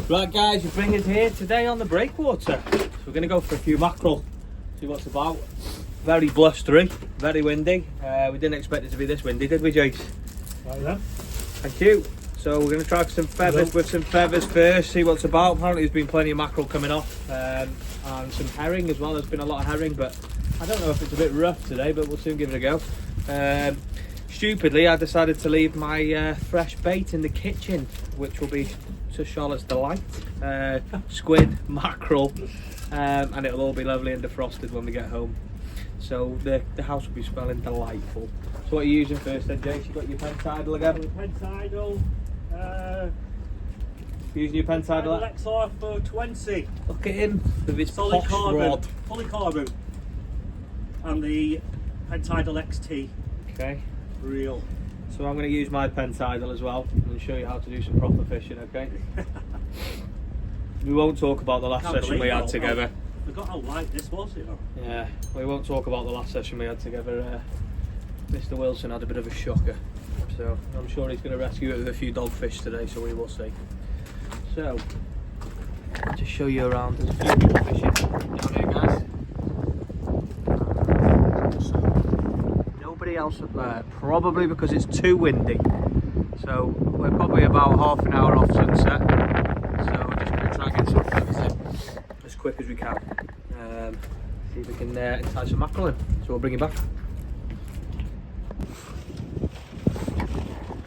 Right guys, we bring us here today on the Breakwater. So we're going to go for a few mackerel, see what's about. Very blustery, very windy. We didn't expect it to be this windy, did we, Jace? Right then. Thank you. So we're going to try some feathers with some feathers first, see what's about. Apparently there's been plenty of mackerel coming off, and some herring as well. There's been a lot of herring, but I don't know if it's a bit rough today, but we'll soon give it a go. Stupidly, I decided to leave my fresh bait in the kitchen, which will be to Charlotte's delight. Squid, mackerel, and it'll all be lovely and defrosted when we get home. So the house will be smelling delightful. So what are you using first then, Jace? You got your pen tidal again? Pen tidal. Using your pen tidal? XR for 20. Look at him with his solid posh carbon. rod. Polycarbon. And the pen tidal XT. Okay. Real. So I'm going to use my pen tidal as well and show you how to do some proper fishing, okay? We won't talk about the last session we had together. I forgot how light this was, you know. Yeah, we won't talk about the last session we had together. Mr. Wilson had a bit of a shocker, so I'm sure he's going to rescue it with a few dogfish today, so we will see. So, to show you around, there's a few people fishing down here, guys. Nobody else up there, probably because it's too windy. So we're probably about half an hour off sunset, so we're just going to try and get some feathers in as quick as we can. See if we can entice some mackerel in. So we'll bring you back.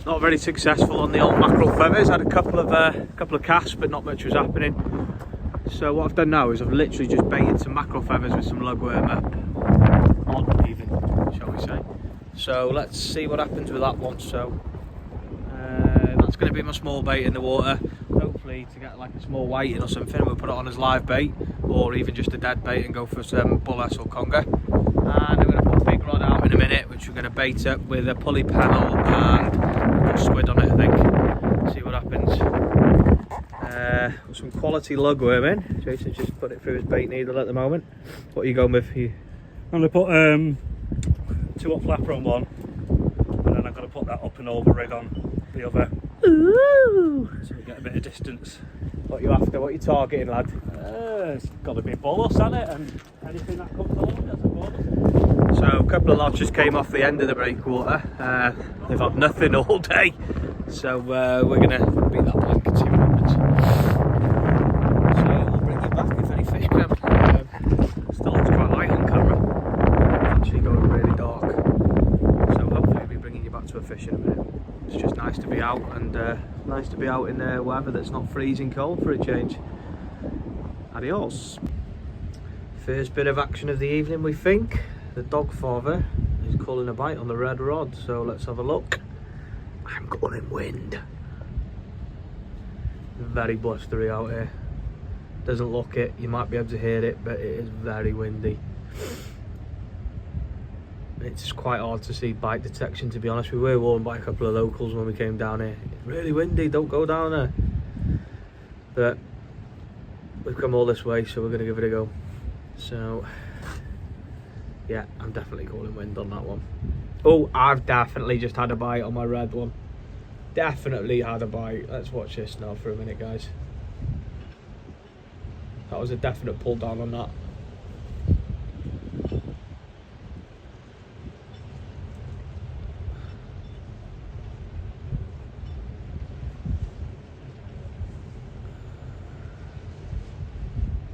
Not very successful on the old mackerel feathers. Had a couple of casts, but not much was happening. So what I've done now is I've literally just baited some mackerel feathers with some lugworm up on even, shall we say. So let's see what happens with that one. So that's going to be my small bait in the water. Hopefully to get like a small whiting or something, we'll put it on as live bait, or even just a dead bait and go for some bullet or conger. And I'm going to put a big rod out in a minute, which we're going to bait up with a pulley panel and put squid on it, I think. See what happens. Some quality lugworm in. Jason's just put it through his bait needle at the moment. What are you going with? I'm going to put 2 up flapper on one, and then I'm going to put that up and over rig on the other. Ooh. So we get a bit of distance. What are you after? What are you targeting, lad? It's got to be bolus, hasn't it? And anything that comes along, that's a bonus. So a couple of lads just came off the end of the breakwater. They've had nothing all day. So we're going to beat that blank and see what happens. So we'll bring you back if any fish come. Still looks quite light on camera. It's actually going really dark. So hopefully we'll be bringing you back to a fish in a minute. It's just nice to be out, and nice to be out in weather that's not freezing cold for a change. Adios. First bit of action of the evening, we think. The dog father is calling a bite on the red rod, so let's have a look. I'm calling wind. Very blustery out here. Doesn't look it, you might be able to hear it, but it is very windy. It's quite hard to see bite detection, to be honest. We were warned by a couple of locals when we came down here. It's really windy, don't go down there. But we've come all this way, so we're going to give it a go. So yeah, I'm definitely calling wind on that one. Oh, I've definitely just had a bite on my red one. Definitely had a bite. Let's watch this now for a minute, guys. That was a definite pull down on that.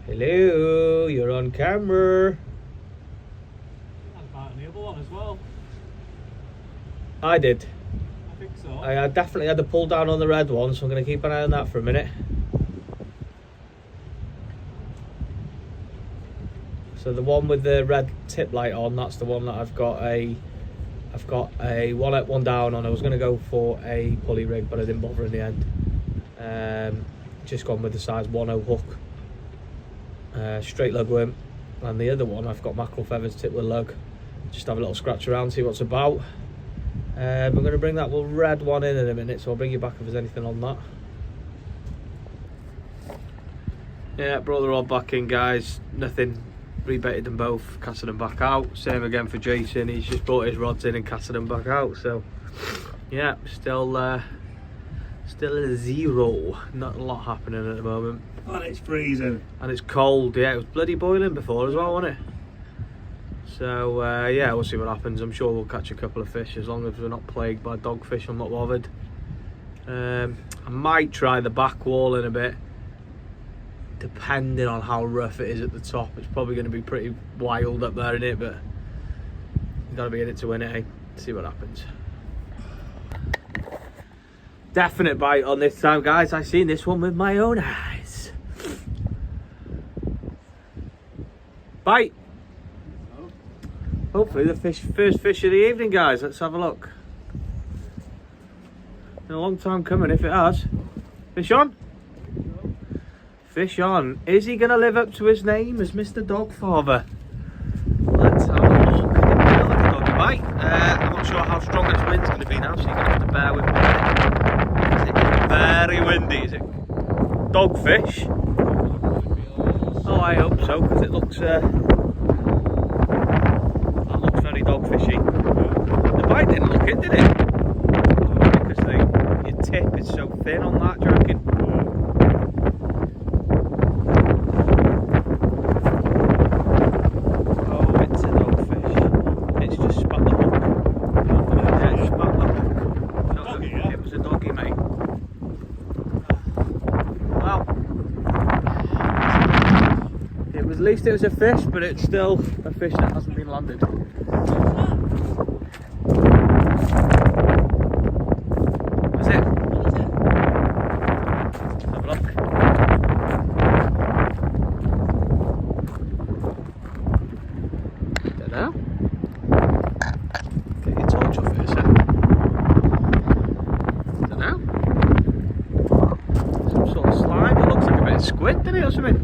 Hello, you're on camera. And the other one as well. I did. I think so. I definitely had the pull down on the red one, so I'm going to keep an eye on that for a minute. So the one with the red tip light on, that's the one that I've got a one up, one down on. I was going to go for a pulley rig, but I didn't bother in the end. Just gone with the size 10 hook. Straight lugworm, and the other one I've got mackerel feathers tipped with lug. Just have a little scratch around, see what's about. We're going to bring that little red one in a minute, so I'll bring you back if there's anything on that. Yeah, brought the rod back in, guys. Nothing. Rebaited them both, casted them back out. Same again for Jason. He's just brought his rods in and casted them back out. So yeah, still Still a 0. Not a lot happening at the moment. And it's freezing. And it's cold. Yeah, it was bloody boiling before as well, wasn't it? So yeah, we'll see what happens. I'm sure we'll catch a couple of fish as long as we're not plagued by dogfish. I'm not bothered. I might try the back wall in a bit, depending on how rough it is at the top. It's probably going to be pretty wild up there, innit? But you've got to be in it to win it, eh? See what happens. Definite bite on this time, guys. I seen this one with my own eyes. Bite. Hopefully the first fish of the evening, guys. Let's have a look. Been a long time coming if it has. Fish on? Fish on. Is he going to live up to his name as Mr. Dogfather? Let's have a look. Like a doggy bite. I'm not sure how strong this wind's going to be now, so you're going to have to bear with me. It's very windy, is it? Dogfish? Oh, I hope so, because it looks very dogfishy. The bite didn't look in, did it? Because your tip is so thin on that, do you reckon? Oh, it's a dogfish. It's just spat the hook. Yeah, it spat the hook. No, doggy, yeah? It was a doggy, mate. Well, at least it was a fish, but it's still a fish that hasn't been landed. That's it. Have a look. Don't know. Get your torch off here, sir. Don't know. Some sort of slime. It looks like a bit of squid, doesn't it, or something?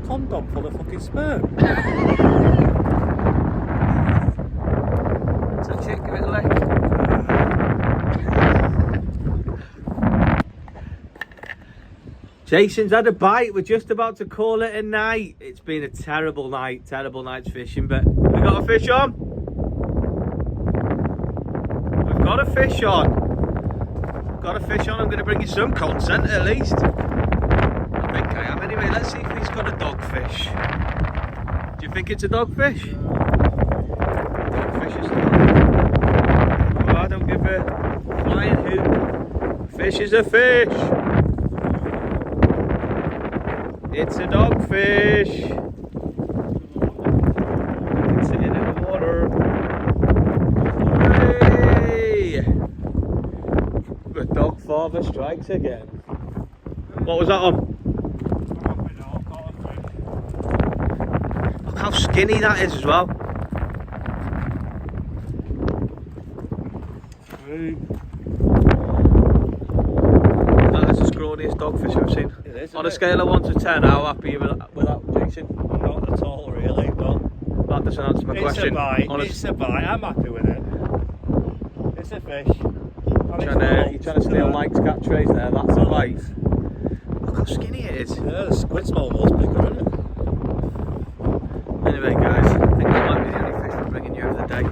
Condom full of fucking sperm. Touch it, give it a lick. Jason's had a bite. We're just about to call it a night. It's been a terrible night's fishing, but we got a fish on. We've got a fish on. Got a fish on. I'm going to bring you some content at least. I think I am anyway. Let's see if he's got a dogfish. Do you think it's a dogfish? Dogfish is a dog. Oh, I don't give a flying hoot. Fish is a fish. It's a dogfish. It's in the water. Hey! The Dogfather strikes again. What was that on? Look how skinny that is as well. That is the scrawniest dogfish I've seen. It is, on a scale of 1 to 10, how happy are you with that, Jason? I'm not at all, really, but That doesn't answer my question. It's a bite. I'm happy with it. It's a fish. You're trying to steal Mike's catchphrase there. That's a bite. Look how skinny it is. Yeah, the squid's almost bigger, isn't it? Anyway, guys, I think that might be the only fish we're bringing you of the day.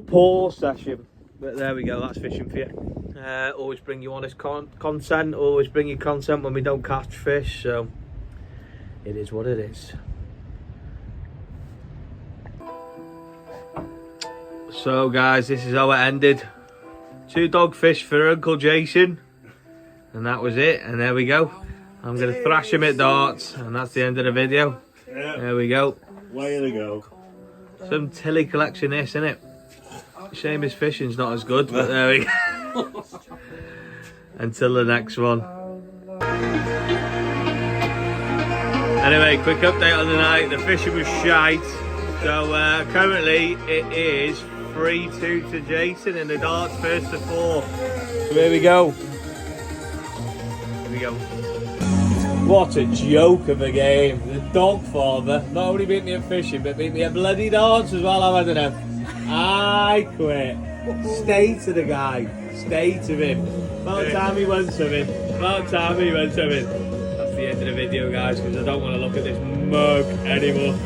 Poor session. But there we go, that's fishing for you. Always bring you honest content, always bring you content when we don't catch fish, so it is what it is. So guys, this is how it ended. 2 dogfish for Uncle Jason, and that was it, and there we go. I'm going to thrash him at darts, and that's the end of the video. Yeah. There we go. Way to go. Some Tilly collection this, isn't it? Shame his fishing's not as good, but there we go. Until the next one. Anyway, quick update on the night. The fishing was shite. So currently it is 3-2 to Jason in the darts, first to 4. So here we go. Here we go. What a joke of a game. The Dogfather not only beat me at fishing, but beat me at bloody darts as well. I've had enough. I quit. Stay to the guy. Stay to him. About time he went something. About time he went something. That's the end of the video, guys, because I don't want to look at this mug anymore.